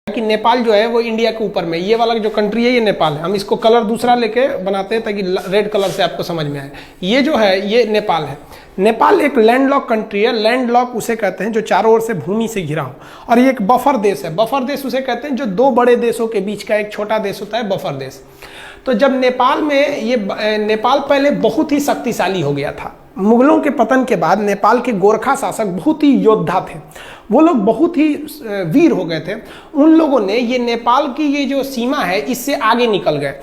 कि नेपाल जो है वो इंडिया के ऊपर में, ये वाला जो कंट्री है ये नेपाल है। हम इसको कलर दूसरा लेके बनाते हैं ताकि रेड कलर से आपको समझ में आए। ये जो है ये नेपाल है। नेपाल एक लैंडलॉक कंट्री है। लैंडलॉक उसे कहते हैं जो चारों ओर से भूमि से घिरा हो, और ये एक बफर देश है। बफर देश उसे कहते हैं जो दो बड़े देशों के बीच का एक छोटा देश होता है, बफर देश। तो जब नेपाल में ये नेपाल पहले बहुत ही शक्तिशाली हो गया था। मुगलों के पतन के बाद नेपाल के गोरखा शासक बहुत ही योद्धा थे, वो लोग बहुत ही वीर हो गए थे। उन लोगों ने ये नेपाल की ये जो सीमा है इससे आगे निकल गए।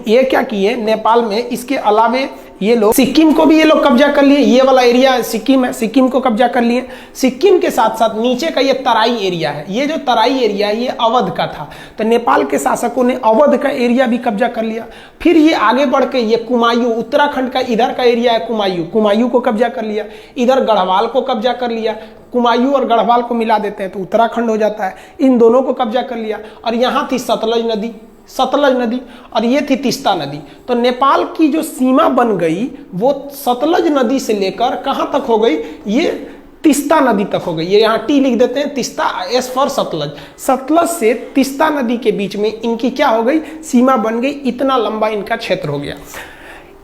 ये क्या किए, नेपाल में इसके अलावे ये लोग सिक्किम को भी ये लोग कब्जा कर लिए। ये वाला एरिया सिक्किम है, सिक्किम को कब्जा कर लिए। सिक्किम के साथ साथ नीचे का ये तराई एरिया है, ये जो तराई एरिया है ये अवध का था। तो नेपाल के शासकों ने अवध का एरिया भी कब्जा कर लिया। फिर ये आगे बढ़ के ये कुमायूं, उत्तराखंड का इधर का एरिया है कुमायूं, कुमायूं को कब्जा कर लिया। इधर गढ़वाल को कब्जा कर लिया। कुमायूं और गढ़वाल को मिला देते हैं तो उत्तराखंड हो जाता है। इन दोनों को कब्जा कर लिया। और यहाँ थी सतलज नदी और ये थी तीस्ता नदी। तो नेपाल की जो सीमा बन गई वो सतलज नदी से लेकर कहाँ तक हो गई, ये तीस्ता नदी तक हो गई। ये यहाँ टी लिख देते हैं, तीस्ता, एस फॉर सतलज। सतलज से तीस्ता नदी के बीच में इनकी क्या हो गई, सीमा बन गई। इतना लंबा इनका क्षेत्र हो गया।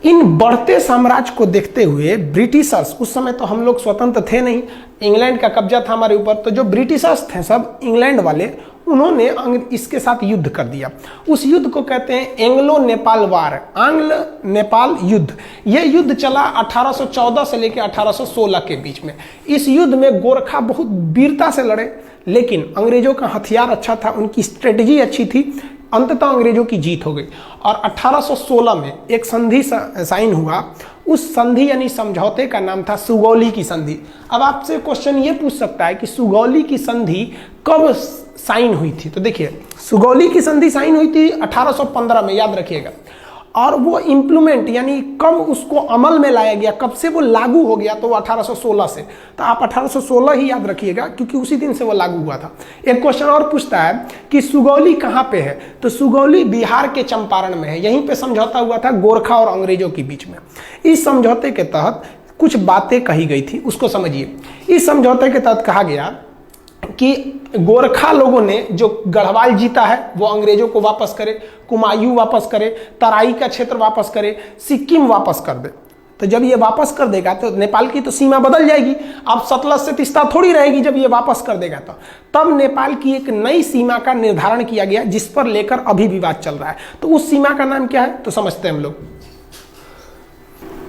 इन बढ़ते साम्राज्य को देखते हुए ब्रिटिशर्स, उस समय तो हम लोग स्वतंत्र थे नहीं, इंग्लैंड का कब्जा था हमारे ऊपर, तो जो ब्रिटिशर्स थे सब इंग्लैंड वाले, उन्होंने इसके साथ युद्ध कर दिया। उस युद्ध को कहते हैं एंग्लो नेपाल वार, आंग्ल नेपाल युद्ध। यह युद्ध चला 1814 से लेकर 1816 के बीच में। इस युद्ध में गोरखा बहुत वीरता से लड़े, लेकिन अंग्रेजों का हथियार अच्छा था, उनकी स्ट्रेटजी अच्छी थी। अंततः अंग्रेजों की जीत हो गई और 1816 में एक संधि साइन हुआ। उस संधि यानी समझौते का नाम था सुगौली की संधि। अब आपसे क्वेश्चन ये पूछ सकता है कि सुगौली की संधि कब साइन हुई थी। तो देखिए, सुगौली की संधि साइन हुई थी 1815 में, याद रखिएगा। और वो इम्प्लीमेंट यानी कब उसको अमल में लाया गया, कब से वो लागू हो गया, तो वो 1816 से। तो आप 1816 ही याद रखिएगा क्योंकि उसी दिन से वो लागू हुआ था। एक क्वेश्चन और पूछता है कि सुगौली कहाँ पे है, तो सुगौली बिहार के चंपारण में है। यहीं पे समझौता हुआ था गोरखा और अंग्रेजों के बीच में। इस समझौते के तहत कुछ बातें कही गई थी, उसको समझिए। इस समझौते के तहत कहा गया कि गोरखा लोगों ने जो गढ़वाल जीता है वो अंग्रेजों को वापस करे, कुमायूं वापस करे, तराई का क्षेत्र वापस करे, सिक्किम वापस कर दे। तो जब ये वापस कर देगा तो नेपाल की तो सीमा बदल जाएगी। अब सतलज से तीस्ता थोड़ी रहेगी जब ये वापस कर देगा तो। तब नेपाल की एक नई सीमा का निर्धारण किया गया जिस पर लेकर अभी विवाद चल रहा है। तो उस सीमा का नाम क्या है, तो समझते हैं हम लोग।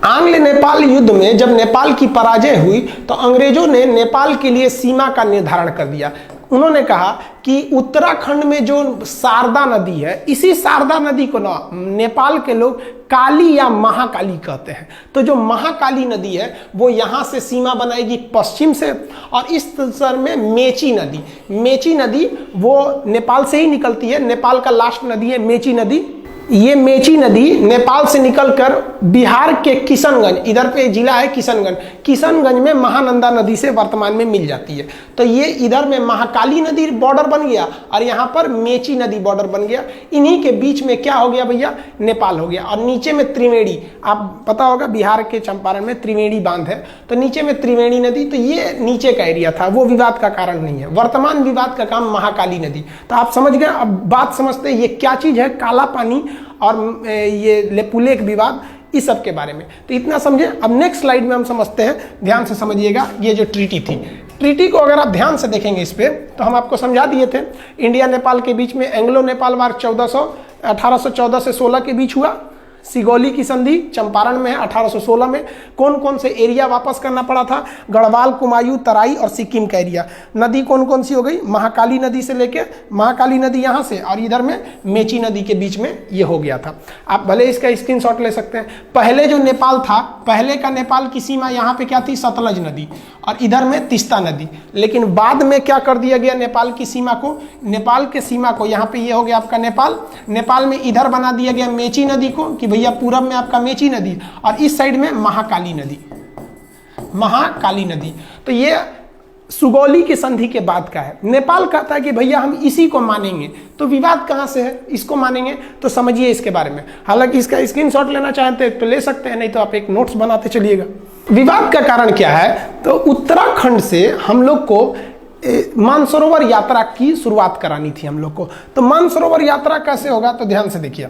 आंग्ल नेपाल युद्ध में जब नेपाल की पराजय हुई तो अंग्रेजों ने नेपाल के लिए सीमा का निर्धारण कर दिया। उन्होंने कहा कि उत्तराखंड में जो शारदा नदी है, इसी शारदा नदी को ना नेपाल के लोग काली या महाकाली कहते हैं। तो जो महाकाली नदी है वो यहाँ से सीमा बनाएगी पश्चिम से, और इस तरह में मेची नदी वो नेपाल से ही निकलती है। नेपाल का लास्ट नदी है मेची नदी। ये मेची नदी नेपाल से निकलकर बिहार के किशनगंज, इधर पे जिला है किशनगंज में महानंदा नदी से वर्तमान में मिल जाती है। तो ये इधर में महाकाली नदी बॉर्डर बन गया और यहाँ पर मेची नदी बॉर्डर बन गया। इन्हीं के बीच में क्या हो गया भैया, नेपाल हो गया। और नीचे में त्रिवेणी, आप पता होगा बिहार के चंपारण में त्रिवेणी बांध है, तो नीचे में त्रिवेणी नदी। तो ये नीचे का एरिया था, वो विवाद का कारण नहीं है। वर्तमान विवाद का काम महाकाली नदी। तो आप समझ गए। अब बात समझते हैं ये क्या चीज है, काला पानी और ये लेपुलेख विवाद, इस सब के बारे में। तो इतना समझे। अब नेक्स्ट स्लाइड में हम समझते हैं, ध्यान से समझिएगा। ये जो ट्रीटी थी, ट्रीटी को अगर आप ध्यान से देखेंगे इस पे, तो हम आपको समझा दिए थे। इंडिया नेपाल के बीच में एंग्लो नेपाल वार 1814 से 16 के बीच हुआ। सिगौली की संधि चंपारण में है 1816 में। कौन कौन से एरिया वापस करना पड़ा था, गढ़वाल, कुमायूं, तराई और सिक्किम का एरिया। नदी कौन कौन सी हो गई, महाकाली नदी से लेके, महाकाली नदी यहाँ से और इधर में मेची नदी के बीच में ये हो गया था। आप भले इसका स्क्रीनशॉट ले सकते हैं। पहले जो नेपाल था, पहले का नेपाल की सीमा यहाँ पे क्या थी, सतलज नदी, और इधर में तीस्ता नदी। लेकिन बाद में क्या कर दिया गया, नेपाल की सीमा को, नेपाल के सीमा को यहाँ पे ये हो गया आपका नेपाल में इधर बना दिया गया मेची नदी को, कि भैया पूरब में आपका मेची नदी और इस साइड में महाकाली नदी। तो ये सुगौली की संधि के बाद का है। नेपाल कहता है कि भैया हम इसी को मानेंगे। तो विवाद कहां से है, इसको मानेंगे। तो समझिए इसके बारे में। हालांकि इसका स्क्रीनशॉट लेना चाहते हैं तो ले सकते हैं, नहीं तो आप एक नोट्स बनाते चलिएगा। विवाद का कारण क्या है, तो उत्तराखंड से हम लोग को मानसरोवर यात्रा की शुरुआत करानी थी हम लोग को। तो मानसरोवर यात्रा कैसे होगा, तो ध्यान से देखिए।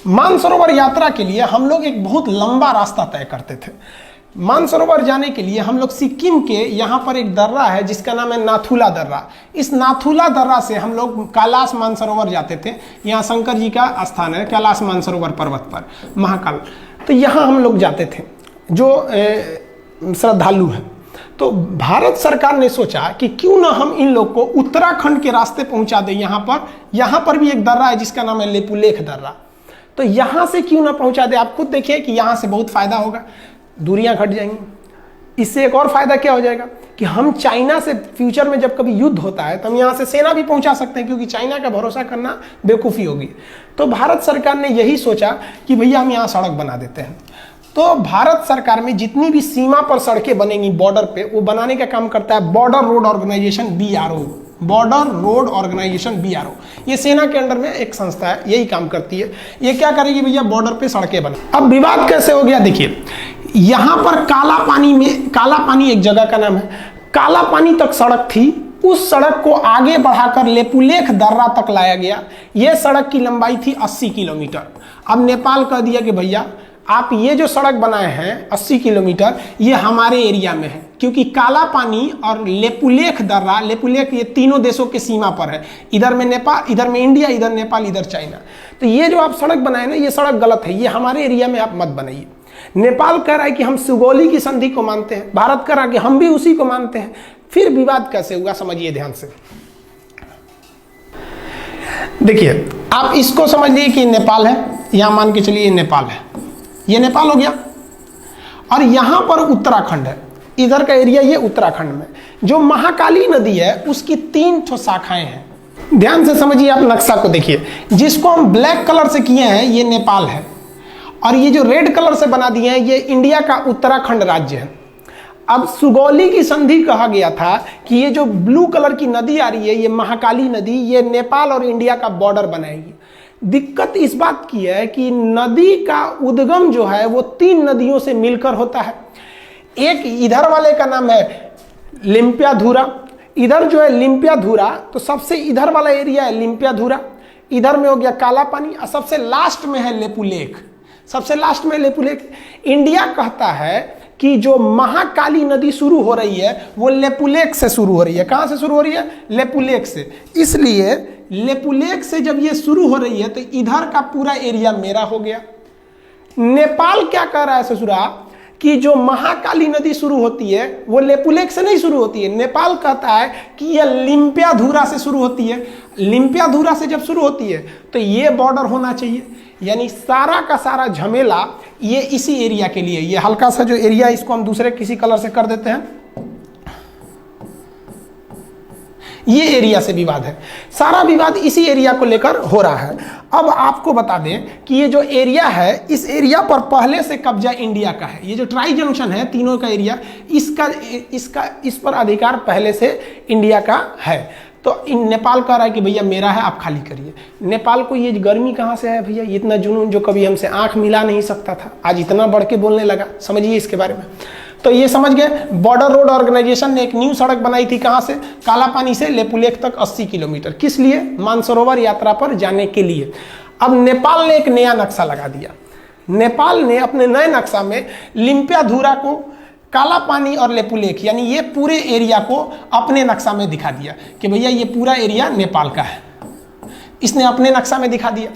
मानसरोवर यात्रा के लिए हम लोग एक बहुत लंबा रास्ता तय करते थे। मानसरोवर जाने के लिए हम लोग सिक्किम के यहाँ पर एक दर्रा है जिसका नाम है नाथुला दर्रा। इस नाथुला दर्रा से हम लोग कैलाश मानसरोवर जाते थे। यहाँ शंकर जी का स्थान है कैलाश मानसरोवर पर्वत पर, महाकाल। तो यहाँ हम लोग जाते थे जो श्रद्धालु हैं। तो भारत सरकार ने सोचा कि क्यों ना हम इन लोग को उत्तराखंड के रास्ते पहुंचा दें। यहाँ पर भी एक दर्रा है जिसका नाम है लेपुलेख दर्रा। तो यहाँ से क्यों ना पहुंचा दे। आप खुद देखिए कि यहाँ से बहुत फायदा होगा, दूरियां घट जाएंगी। इससे एक और फायदा क्या हो जाएगा कि हम चाइना से फ्यूचर में जब कभी युद्ध होता है तो हम यहाँ से सेना भी पहुंचा सकते हैं, क्योंकि चाइना का भरोसा करना बेवकूफ़ी होगी। तो भारत सरकार ने यही सोचा कि भैया हम यहाँ सड़क बना देते हैं। तो भारत सरकार में जितनी भी सीमा पर सड़कें बनेंगी बॉर्डर पे, वो बनाने का काम करता है border road organisation BRO, border road organisation BRO। ये सेना के अंडर में एक संस्था है, यही काम करती है। ये क्या करेगी भैया, बॉर्डर पे सड़कें बना। अब विवाद कैसे हो गया देखिए, यहाँ पर काला पानी एक जगह का नाम है, काला पानी तक सड़क थी। उस सड़क को आगे बढ़ाकर लेपुलेख दर्रा तक लाया गया। यह सड़क की लंबाई थी 80 किलोमीटर। अब नेपाल कह दिया कि भैया आप ये जो सड़क बनाए हैं 80 किलोमीटर, ये हमारे एरिया में है, क्योंकि काला पानी और लेपुलेख दर्रा, लेपुलेख ये तीनों देशों के सीमा पर है। इधर में नेपाल, इधर में इंडिया, इधर नेपाल, इधर चाइना। तो ये जो आप सड़क बनाए ना, ये सड़क गलत है, ये हमारे एरिया में आप मत बनाइए। नेपाल कह रहा है कि हम सुगौली की संधि को मानते हैं, भारत कह रहा है कि हम भी उसी को मानते हैं। फिर विवाद कैसे हुआ समझिए ध्यान से। देखिए आप इसको समझ लीजिए कि नेपाल है, यहां मान के चलिए नेपाल है, ये नेपाल हो गया, और यहां पर उत्तराखंड है, इधर का एरिया ये उत्तराखंड में। जो महाकाली नदी है उसकी 3 ठो शाखाएं हैं। ध्यान से समझिए, आप नक्शा को देखिए, जिसको हम ब्लैक कलर से किए हैं ये नेपाल है, और ये जो रेड कलर से बना दिए हैं ये इंडिया का उत्तराखंड राज्य है। अब सुगौली की संधि कहा गया था कि ये जो ब्लू कलर की नदी आ रही है, ये महाकाली नदी, ये नेपाल और इंडिया का बॉर्डर बनाएगी। दिक्कत इस बात की है कि नदी का उद्गम जो है वो 3 नदियों से मिलकर होता है। एक इधर वाले का नाम है लिम्पियाधुरा, इधर जो है लिम्पियाधुरा, तो सबसे इधर वाला एरिया है लिम्पियाधुरा, इधर में हो गया काला पानी, और सबसे लास्ट में है लेपुलेख, सबसे लास्ट में लेपुलेख। इंडिया कहता है कि जो महाकाली नदी शुरू हो रही है वो लेपुलेख से शुरू हो रही है। कहां से शुरू हो रही है? लेपुलेख से। इसलिए लेपुलेख से जब ये शुरू हो रही है तो इधर का पूरा एरिया मेरा हो गया। नेपाल क्या कह रहा है ससुरा कि जो महाकाली नदी शुरू होती है वो लेपुलेख से नहीं शुरू होती है। नेपाल कहता है कि यह लिम्पियाधुरा से शुरू होती है। लिम्पियाधुरा से जब शुरू होती है तो ये बॉर्डर होना चाहिए। यानी सारा का सारा झमेला ये इसी एरिया के लिए, ये हल्का सा जो एरिया इसको हम दूसरे किसी कलर से कर देते हैं, ये एरिया से विवाद है। सारा विवाद इसी एरिया को लेकर हो रहा है। अब आपको बता दें कि ये जो एरिया है, इस एरिया पर पहले से कब्जा इंडिया का है। ये जो ट्राई जंक्शन है तीनों का एरिया, इस पर अधिकार पहले से इंडिया का है। तो नेपाल कह रहा है कि भैया मेरा है, आप खाली करिए। नेपाल को ये गर्मी कहाँ से है भैया, इतना जुनून जो कभी हमसे आंख मिला नहीं सकता था, आज इतना बढ़ के बोलने लगा। समझिए इसके बारे में। तो ये समझ गए, बॉर्डर रोड ऑर्गेनाइजेशन ने एक न्यू सड़क बनाई थी। कहाँ से? काला पानी से लेपुलेख तक 80 किलोमीटर। किस लिए? मानसरोवर यात्रा पर जाने के लिए। अब नेपाल ने एक नया नक्शा लगा दिया। नेपाल ने अपने नए नक्शा में लिम्पियाधुरा को, काला पानी और लेपुलेख, यानी ये पूरे एरिया को अपने नक्शा में दिखा दिया कि भैया ये पूरा एरिया नेपाल का है। इसने अपने नक्शा में दिखा दिया।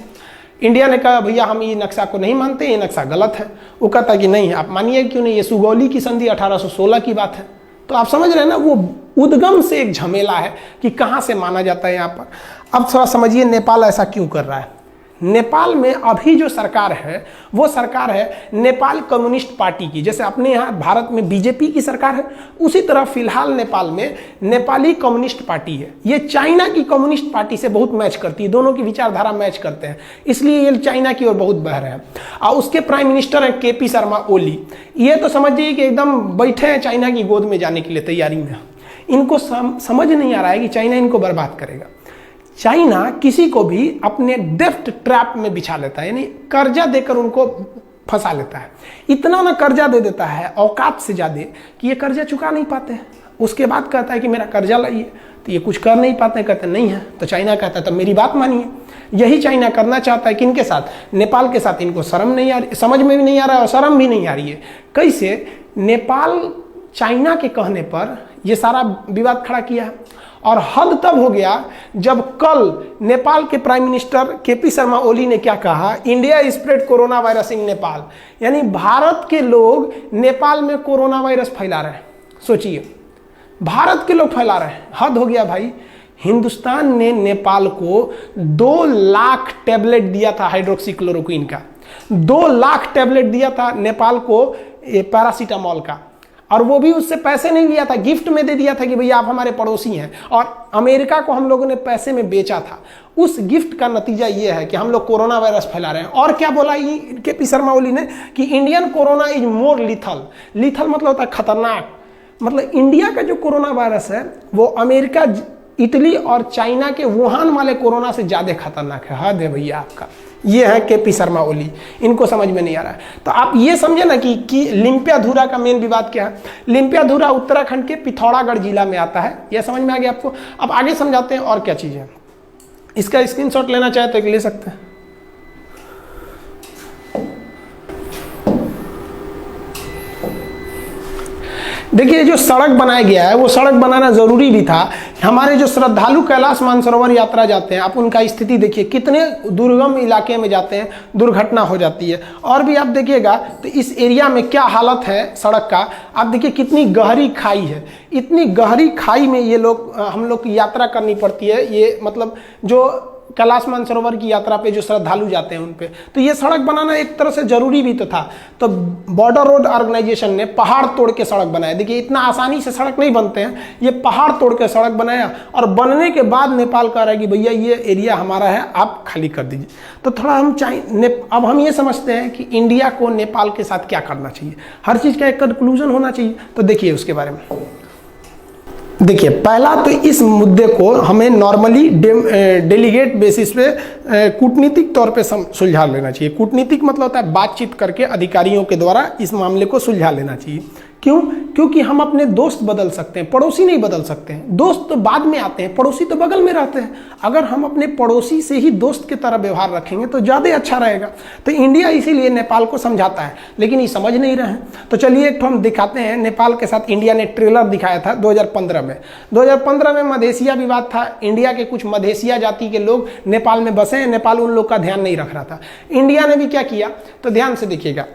इंडिया ने कहा भैया हम ये नक्शा को नहीं मानते, ये नक्शा गलत है। वो कहता कि नहीं, आप मानिए क्यों नहीं, ये सुगौली की संधि 1816 की बात है। तो आप समझ रहे हैं ना, वो उद्गम से एक झमेला है कि कहाँ से माना जाता है यहाँ पर। अब थोड़ा समझिए नेपाल ऐसा क्यों कर रहा है। नेपाल में अभी जो सरकार है वो सरकार है नेपाल कम्युनिस्ट पार्टी की। जैसे अपने यहाँ भारत में बीजेपी की सरकार है, उसी तरह फिलहाल नेपाल में नेपाली कम्युनिस्ट पार्टी है। ये चाइना की कम्युनिस्ट पार्टी से बहुत मैच करती है, दोनों की विचारधारा मैच करते हैं, इसलिए ये चाइना की ओर बहुत बह रहे हैं। और उसके प्राइम मिनिस्टर हैं KP शर्मा ओली। ये तो समझिए कि एकदम बैठे हैं चाइना की गोद में जाने के लिए तैयारी में। इनको समझ नहीं आ रहा है कि चाइना इनको बर्बाद करेगा। चाइना किसी को भी अपने डेफ्ट ट्रैप में बिछा लेता है, यानी कर्जा देकर उनको फंसा लेता है। इतना ना कर्जा दे देता है औकात से ज़्यादा कि ये कर्जा चुका नहीं पाते हैं। उसके बाद कहता है कि मेरा कर्जा लाइए, तो ये कुछ कर नहीं पाते, कहते नहीं है। तो चाइना कहता है तो मेरी बात मानिए। यही चाइना करना चाहता है किनके साथ? नेपाल के साथ। इनको शर्म नहीं आ रही, समझ में भी नहीं आ रहा है और शर्म भी नहीं आ रही है। कैसे? नेपाल चाइना के कहने पर ये सारा विवाद खड़ा किया है। और हद तब हो गया जब कल नेपाल के prime minister KP Sharma Oli ने क्या कहा, India spread corona virus in Nepal, यानी भारत के लोग नेपाल में कोरोना वायरस फैला रहे हैं। सोचिए, भारत के लोग फैला रहे हैं, हद हो गया भाई। हिंदुस्तान ने नेपाल को 2 लाख टैबलेट दिया था हाइड्रोक्सीक्लोरोक्विन का, 2 लाख टैबलेट दिया था नेपाल को पैरासीटामोल का, और वो भी उससे पैसे नहीं लिया था, गिफ्ट में दे दिया था कि भैया आप हमारे पड़ोसी हैं। और अमेरिका को हम लोगों ने पैसे में बेचा था। उस गिफ्ट का नतीजा ये है कि हम लोग कोरोना वायरस फैला रहे हैं। और क्या बोला ये केपी शर्मा ओली ने कि Indian corona is more lethal. Lethal मतलब होता है खतरनाक। मतलब इंडिया का जो कोरोना वायरस है वो अमेरिका, इटली और चाइना के वुहान वाले कोरोना से ज़्यादा खतरनाक है। हद है भैया आपका। ये है केपी शर्मा ओली, इनको समझ में नहीं आ रहा है। तो आप ये समझे ना कि लिम्पियाधुरा का मेन विवाद क्या है। लिम्पियाधुरा उत्तराखंड के पिथौरागढ़ जिला में आता है, यह समझ में आ गया आपको। अब आगे समझाते हैं और क्या चीज़ है। इसका स्क्रीनशॉट लेना चाहे तो ले सकते हैं। देखिए, जो सड़क बनाया गया है वो सड़क बनाना जरूरी भी था। हमारे जो श्रद्धालु कैलाश मानसरोवर यात्रा जाते हैं, आप उनका स्थिति देखिए, कितने दुर्गम इलाके में जाते हैं, दुर्घटना हो जाती है। और भी आप देखिएगा तो इस एरिया में क्या हालत है सड़क का। आप देखिए कितनी गहरी खाई है, इतनी गहरी खाई में ये लोग, हम लोग की यात्रा करनी पड़ती है। ये मतलब जो कैलाश मानसरोवर की यात्रा पे जो श्रद्धालु जाते हैं उन पे, तो ये सड़क बनाना एक तरह से जरूरी भी तो था। तो बॉर्डर रोड ऑर्गेनाइजेशन ने पहाड़ तोड़ के सड़क बनाया। देखिए, इतना आसानी से सड़क नहीं बनते हैं, ये पहाड़ तोड़ के सड़क बनाया। और बनने के बाद नेपाल कह रहा है कि भैया ये एरिया हमारा है, आप खाली कर दीजिए। तो थोड़ा हम अब हम ये समझते हैं कि इंडिया को नेपाल के साथ क्या करना चाहिए, हर चीज़ का एक कंक्लूजन होना चाहिए। तो देखिए उसके बारे में। देखिए, पहला तो इस मुद्दे को हमें नॉर्मली डेलीगेट बेसिस पे कूटनीतिक तौर पे सुलझा लेना चाहिए। कूटनीतिक मतलब होता है बातचीत करके अधिकारियों के द्वारा इस मामले को सुलझा लेना चाहिए। क्यों? क्योंकि हम अपने दोस्त बदल सकते हैं, पड़ोसी नहीं बदल सकते हैं। दोस्त तो बाद में आते हैं, पड़ोसी तो बगल में रहते हैं। अगर हम अपने पड़ोसी से ही दोस्त की तरह व्यवहार रखेंगे तो ज़्यादा अच्छा रहेगा। तो इंडिया इसीलिए नेपाल को समझाता है, लेकिन ये समझ नहीं रहे हैं। तो चलिए एक तो हम दिखाते हैं। नेपाल के साथ इंडिया ने ट्रेलर दिखाया था 2015 में। 2015 में मधेसिया विवाद था। इंडिया के कुछ मधेसिया जाति के लोग नेपाल में बसे हैं, नेपाल उन लोग का ध्यान नहीं रख रहा था। इंडिया ने भी क्या किया, तो ध्यान से देखिएगा।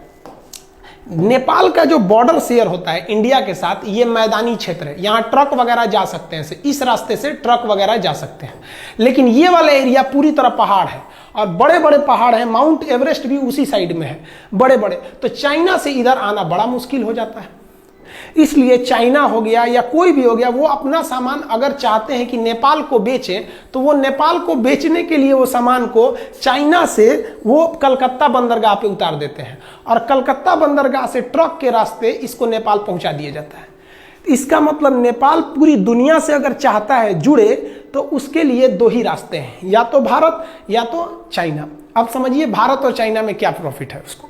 नेपाल का जो बॉर्डर शेयर होता है इंडिया के साथ, ये मैदानी क्षेत्र है, यहाँ ट्रक वगैरह जा सकते हैं, इस रास्ते से ट्रक वगैरह जा सकते हैं। लेकिन ये वाला एरिया पूरी तरह पहाड़ है और बड़े बड़े पहाड़ हैं। माउंट एवरेस्ट भी उसी साइड में है, बड़े बड़े। तो चाइना से इधर आना बड़ा मुश्किल हो जाता है। इसलिए चाइना हो गया या कोई भी हो गया, वो अपना सामान अगर चाहते हैं कि नेपाल को बेचें, तो वो नेपाल को बेचने के लिए वो सामान को चाइना से वो कलकत्ता बंदरगाह पे उतार देते हैं और कलकत्ता बंदरगाह से ट्रक के रास्ते इसको नेपाल पहुंचा दिया जाता है। इसका मतलब नेपाल पूरी दुनिया से अगर चाहता है जुड़े तो उसके लिए 2 ही रास्ते हैं, या तो भारत या तो चाइना। अब समझिए भारत और चाइना में क्या प्रॉफिट है उसको।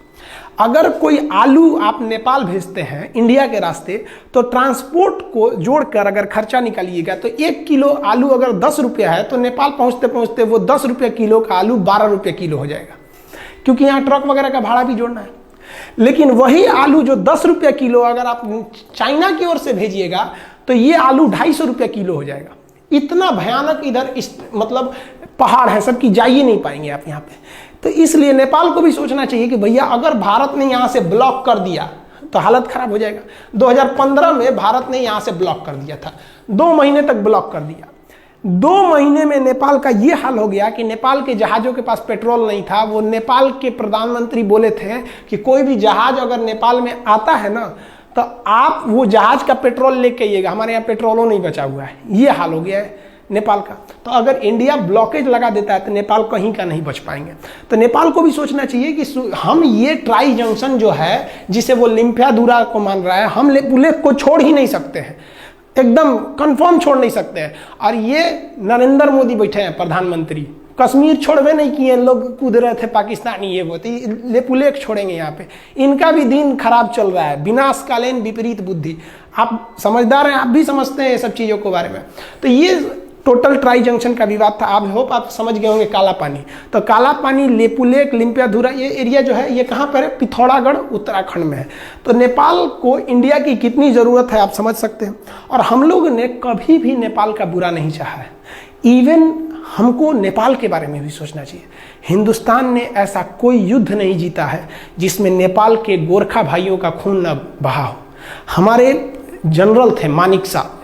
अगर कोई आलू आप नेपाल भेजते हैं इंडिया के रास्ते, तो ट्रांसपोर्ट को जोड़कर अगर खर्चा निकालिएगा तो 1 किलो आलू अगर 10 रुपया है, तो नेपाल पहुंचते पहुंचते वो 10 रुपये किलो का आलू 12 रुपये किलो हो जाएगा, क्योंकि यहाँ ट्रक वगैरह का भाड़ा भी जोड़ना है। लेकिन वही आलू जो 10 रुपये किलो अगर आप चाइना की ओर से भेजिएगा तो ये आलू 250 रुपये किलो हो जाएगा। इतना भयानक इधर मतलब पहाड़ है, सबकी जा ही नहीं पाएंगे आप यहाँ पे। तो इसलिए नेपाल को भी सोचना चाहिए कि भैया अगर भारत ने यहाँ से ब्लॉक कर दिया तो हालत खराब हो जाएगा। 2015 में भारत ने यहाँ से ब्लॉक कर दिया था, 2 महीने तक ब्लॉक कर दिया। 2 महीने में नेपाल का ये हाल हो गया कि नेपाल के जहाज़ों के पास पेट्रोल नहीं था। वो नेपाल के प्रधानमंत्री बोले थे कि कोई भी जहाज़ अगर नेपाल में आता है ना, तो आप वो जहाज़ का पेट्रोल लेके आइएगा, हमारे यहाँ पेट्रोलों नहीं बचा हुआ है। ये हाल हो गया है नेपाल का। तो अगर इंडिया ब्लॉकेज लगा देता है तो नेपाल कहीं का नहीं बच पाएंगे। तो नेपाल को भी सोचना चाहिए कि हम ये ट्राई जंक्शन जो है, जिसे वो लिम्पियाधुरा को मान रहा है, हम लेक को छोड़ ही नहीं सकते हैं, एकदम कंफर्म छोड़ नहीं सकते हैं। और ये नरेंद्र मोदी बैठे हैं प्रधानमंत्री, कश्मीर छोड़वे नहीं किए, लोग कूद रहे थे पाकिस्तानी, ये वो तो लेपुलेख छोड़ेंगे यहाँ पे। इनका भी दिन खराब चल रहा है, विनाशकालीन विपरीत बुद्धि। आप समझदार हैं, आप भी समझते हैं ये सब चीज़ों के बारे में। तो ये टोटल ट्राई जंक्शन का विवाद था। आप होप आप समझ गए होंगे काला पानी। तो काला पानी, लेपुलेख, लिम्पियाधुरा, ये एरिया जो है ये कहाँ पर है? पिथौरागढ़ उत्तराखंड में है। तो नेपाल को इंडिया की कितनी ज़रूरत है आप समझ सकते हैं। और हम लोग ने कभी भी नेपाल का बुरा नहीं चाहा है। इवन हमको नेपाल के बारे में भी सोचना चाहिए। हिंदुस्तान ने ऐसा कोई युद्ध नहीं जीता है जिसमें नेपाल के गोरखा भाइयों का खून न बहा हो। हमारे जनरल थे मानिक साहब,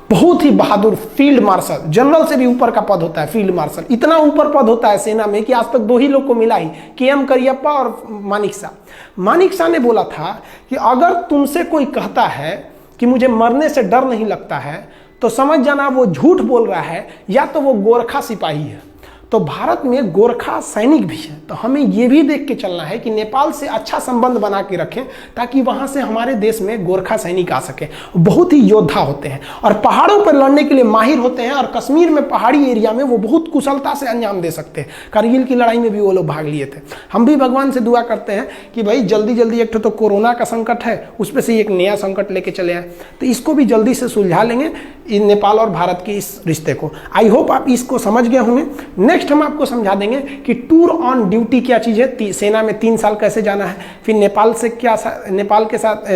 बहुत ही बहादुर फील्ड मार्शल, जनरल से भी ऊपर का पद होता है फील्ड मार्शल। इतना ऊपर पद होता है सेना में कि आज तक 2 ही लोग को मिला ही, KM करियप्पा और मानिक शाह। मानिक शाह ने बोला था कि अगर तुमसे कोई कहता है कि मुझे मरने से डर नहीं लगता है तो समझ जाना वो झूठ बोल रहा है, या तो वो गोरखा सिपाही है। तो भारत में गोरखा सैनिक भी है। तो हमें ये भी देख के चलना है कि नेपाल से अच्छा संबंध बना के रखें ताकि वहाँ से हमारे देश में गोरखा सैनिक आ सके। बहुत ही योद्धा होते हैं और पहाड़ों पर लड़ने के लिए माहिर होते हैं। और कश्मीर में पहाड़ी एरिया में वो बहुत कुशलता से अंजाम दे सकते हैं। कारगिल की लड़ाई में भी वो लोग भाग लिए थे। हम भी भगवान से दुआ करते हैं कि भाई जल्दी जल्दी, एक तो कोरोना का संकट है, उस पर से एक नया संकट लेके चले आए, तो इसको भी जल्दी से सुलझा लेंगे नेपाल और भारत के इस रिश्ते को। आई होप आप इसको समझ गए होंगे। नेक्स्ट हम आपको समझा देंगे कि टूर ऑन ड्यूटी क्या चीज़ है, सेना में 3 साल कैसे जाना है, फिर नेपाल से क्या, नेपाल के साथ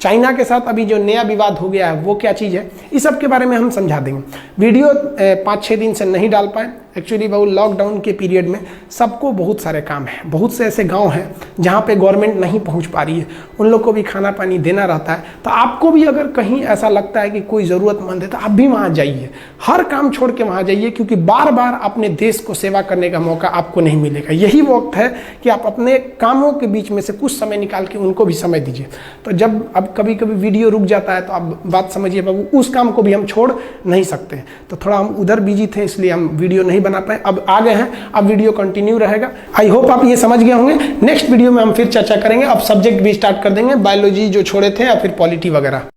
चाइना के साथ अभी जो नया विवाद हो गया है वो क्या चीज़ है, इस सब के बारे में हम समझा देंगे। वीडियो 5-6 दिन से नहीं डाल पाए एक्चुअली, बहुत लॉकडाउन के पीरियड में सबको बहुत सारे काम हैं। बहुत से ऐसे गांव हैं जहां पे गवर्नमेंट नहीं पहुंच पा रही है, उन लोग को भी खाना पानी देना रहता है। तो आपको भी अगर कहीं ऐसा लगता है कि कोई ज़रूरतमंद है तो आप भी वहां जाइए, हर काम छोड़ के वहां जाइए, क्योंकि बार बार अपने देश को सेवा करने का मौका आपको नहीं मिलेगा। यही वक्त है कि आप अपने कामों के बीच में से कुछ समय निकाल के उनको भी समय दीजिए। तो जब अब कभी कभी वीडियो रुक जाता है तो आप बात समझिए बाबू, उस काम को भी हम छोड़ नहीं सकते। तो थोड़ा हम उधर बिजी थे इसलिए हम वीडियो नहीं बना पाए, अब आ गए हैं, अब वीडियो कंटिन्यू रहेगा। आई होप आप ये समझ गए होंगे। नेक्स्ट वीडियो में हम फिर चर्चा करेंगे, अब सब्जेक्ट भी स्टार्ट कर देंगे, बायोलॉजी जो छोड़े थे या फिर पॉलिटी वगैरह।